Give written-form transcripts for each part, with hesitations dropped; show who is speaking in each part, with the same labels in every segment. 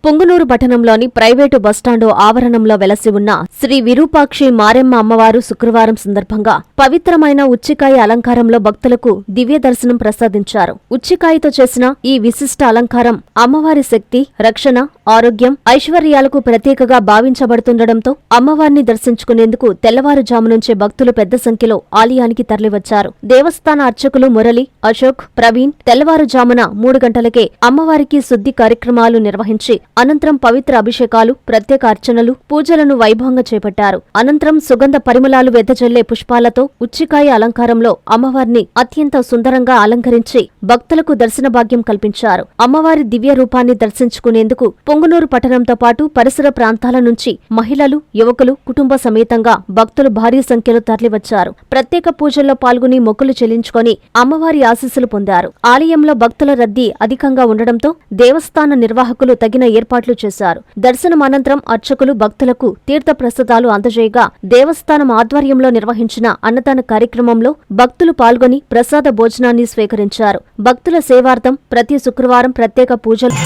Speaker 1: పుంగనూరు పట్టణంలోని private bus stand ఆవరణంలో వెలసి ఉన్న శ్రీ విరూపాక్షి మారెమ్మ అమ్మవారు శుక్రవారం సందర్భంగా పవిత్రమైన ఉచ్చికాయ అలంకారంలో భక్తులకు దివ్య దర్శనం ప్రసాదించారు. ఉచ్చికాయతో చేసిన ఈ విశిష్ట అలంకారం అమ్మవారి శక్తి, రక్షణ, ఆరోగ్యం, ఐశ్వర్యాలకు ప్రతీకగా భావించబడుతుండటంతో అమ్మవారిని దర్శించుకునేందుకు తెల్లవారుజాము నుంచే భక్తులు పెద్ద సంఖ్యలో ఆలయానికి తరలివచ్చారు. దేవస్థాన అర్చకులు మురళి, అశోక్, ప్రవీణ్ తెల్లవారుజామున 3 గంటలకే అమ్మవారికి శుద్ధి కార్యక్రమాలు నిర్వహించి అనంతరం పవిత్ర అభిషేకాలు, ప్రత్యేక అర్చనలు, పూజలను వైభవంగా చేపట్టారు. అనంతరం సుగంధ పరిమళాలు వెదజల్లే పుష్పాలతో ఉచ్చికాయ అలంకారంలో అమ్మవారిని అత్యంత సుందరంగా అలంకరించి భక్తులకు దర్శన భాగ్యం కల్పించారు. అమ్మవారి దివ్య రూపాన్ని దర్శించుకునేందుకు పొంగనూరు పట్టణంతో పాటు పరిసర ప్రాంతాల నుంచి మహిళలు, యువకులు కుటుంబ సమేతంగా భక్తులు భారీ సంఖ్యలో తరలివచ్చారు. ప్రత్యేక పూజల్లో పాల్గొని మొక్కులు చెల్లించుకొని అమ్మవారి ఆశీస్సులు పొందారు. ఆలయంలో భక్తుల రద్దీ అధికంగా ఉండడంతో దేవస్థాన నిర్వాహకులు తగిన ఏర్పాట్లు చేశారు. దర్శనం అనంతరం అర్చకులు భక్తులకు తీర్థ ప్రసాదాలు అందజేయగా దేవస్థానం ఆధ్వర్యంలో నిర్వహించిన అన్నదాన కార్యక్రమంలో భక్తులు పాల్గొని ప్రసాద భోజనాన్ని స్వీకరించారు. భక్తుల సేవార్థం ప్రతి శుక్రవారం ప్రత్యేక పూజలు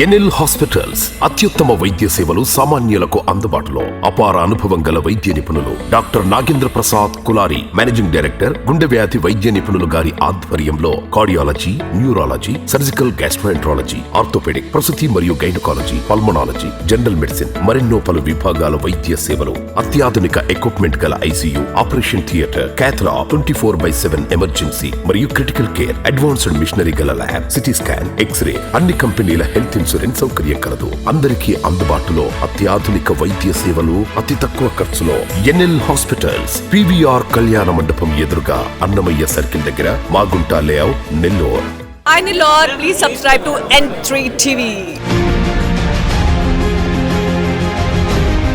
Speaker 2: ఎన్ఎల్ హాస్పిటల్స్ అత్యుత్తమ వైద్య సేవలు సామాన్యులకు అందుబాటులో. అపార అనుభవం గల వైద్య నిపుణులు doctor Nagendra Prasad Kulari, managing director, గుండె వ్యాధి వైద్య నిపుణులు గారి ఆధ్వర్యంలో cardiology, neurology, surgical gastroenterology, orthopaedic, ప్రసూతి మరియు గైనకాలజీ, పల్మనాలజీ, జనరల్ మెడిసిన్ మరెన్నో పలు విభాగాల వైద్య సేవలు. అత్యాధునిక ఎక్విప్మెంట్ గల ICU, operation theatre, cath lab, 24/7 emergency మరియు క్రిటికల్ కేర్, అడ్వాన్స్డ్ మిషనరీ గల ల్యాబ్, సిటీ స్కాన్, ఎక్స్రే, అన్ని కంపెనీల హెల్త్ ఇన్సూరెన్స్ సౌకర్యం కలదు. అందరికీ అందుబాటులో అత్యాధునిక వైద్య సేవలు అతి తక్కువ ఖర్చులో. ఎన్ఎల్ హాస్పిటల్స్, పీవీఆర్ కళ్యాణ మండపం ఎదురుగా, అన్నమయ్య సర్కిల్ దగ్గర, Magunta layout, Nellore.
Speaker 3: Hi Nellore, please subscribe to N3 TV.